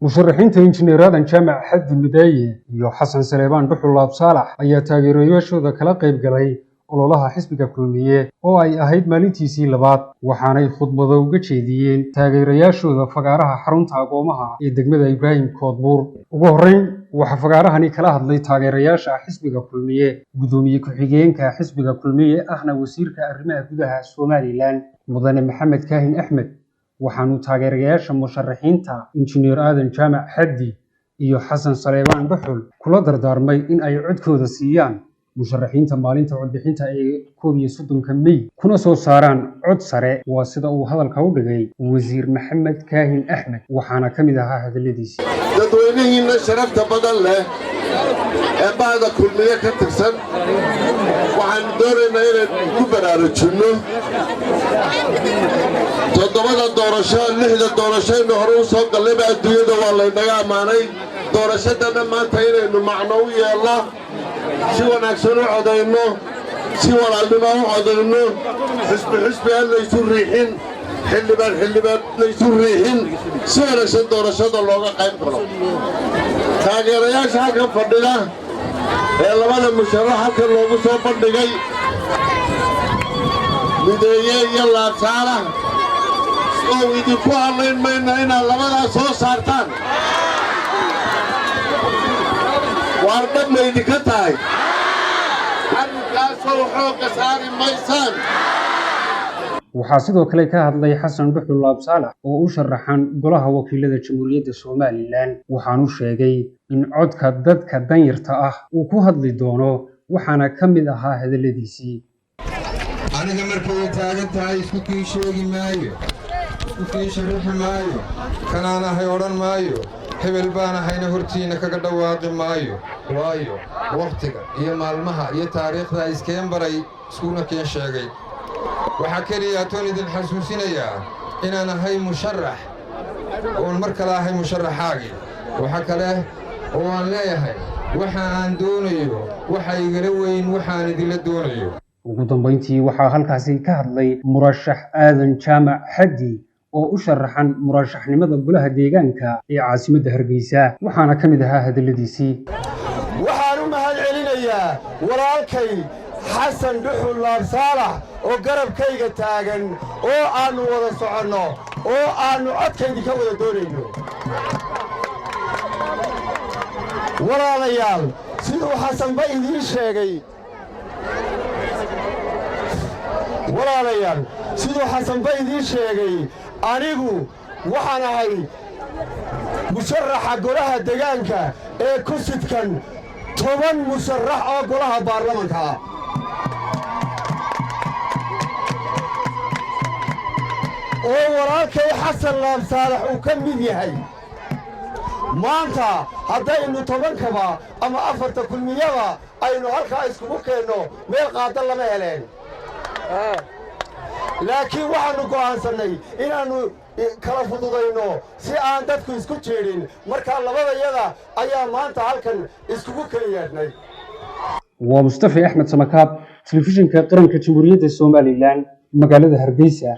musharaxiinta injineeradan jaamac xaddi midaaye iyo xasan saleebaan dhuxulaab saalax ayaa taageerayaashooda kala qayb galay ololaha xisbiga kulmiye oo ay ahayd maalintiisii labaad waxaanay khudbado uga jeediyeen taageerayaashooda fagaaraha xarunta agoomaha ee degmada Ibraahim Koodbuur. ugu horreyn waxaa fagaarahani kala hadlay taageerayaasha xisbiga kulmiye gudoomiye ku-xigeenka xisbiga kulmiye ahna wasiirka arrimaha gudaha Somaliland mudane Maxamed Kaahin Axmed waxaanu taageerayaasha musharaxiinta injineer aadan jaamac xaddi iyo xasan saleebaan dhuxul kula dardaarmay in ay codkooda siiyaan musharaxiinta maalinta codbixinta ee 31 May kuna soo saaraan cod sare waa sida uu hadalka u dhigay wasiir Maxamed Kaahin Axmed waxaana kamid ahaa hadaladiisa dadweynihiina sharafta badan leh ee baada kulmiye ka tirsan waxaan doonaynaa inaan ku baraarujinno toddobada doorasho lixda doorasho inuu hore u soo gallayba adduunyada waa laynaga ammaanay doorashadana maanta inaynu macno u yeelno si wanaagsan u codayno si walaalnimo u codayno xisbi aan laysu riixin xildhibaan laysu riixin si wanaagsan doorashada looga qayb galo taageerayaasha halkan fadhida ee labada musharax halkan loogu soo bandhigay mideeye iyo laabsaala oo idinku hadlayn mayna inaad labadaas soo saartaan waar dhab ma idinka tahay arrinkaasoo xoogga saari maysaan. waxaa sidoo kale ka hadlay xasan dhuxulaab saalax oo u sharaxan golaha wakiilada jamhuuriyadda Somaliland waxaanu sheegay in codka dadka danyarta ah uu ku hadli doono waxaana kamid ahaa hadaladiisii aniga markay taagan tahay isku kii sheegi maayo isku kii sharaxi maayo kanaan ahay odhan maayo hebel baan ahayna hortiina kaga dhawaaqi maayo waayo waqtiga iyo maalmaha iyo taariikhda iskeen baray iskuna keen sheegay waxaa keliya toon idin xasuusinayaa inaan ahay musharax oon mar kale ahay musharaxaagii waxa kale oo aan leeyahay waxa aan doonayo waxa igala weyn waxaan idinla doonayo. ugu dambeyntii waxaa halkaasi ka hadlay murashax aadan jaamac xaddi oo u sharaxan murashaxnimada golaha deegaanka ee caasimadda Hargeysa waxaana kamid ahaa hadaladiisii waxaan u mahad celinayaa walaalkay xasan dhuxulaab saalax oo garabkayga taagan oo aanu wada soconno oo aanu codkaydi ka wada doonayno walaalayaal siduu xasanba idiin sheegay anigu waxaan ahay musharaxa golaha deegaanka ee ku sidkan 10 musharax oo golaha baarlamanka ah oo walaalkay xasan laab saalax uu ka mid yahay maanta haddaynu 10kaba ama 4 kulmiyaba aynu halkaa iskugu keenno meel qaadan lama heleen laakiin waxaanu go'aansannay inaannu kala fududayno si aan dadku isku jeedin markaa labadayada ayaa maanta halkan iskugu keliyaadnay. waa Mustafa Axmed Samakaab telefishinka qaranka jamhuuriyadda Somaliland magaalada Hargeysa.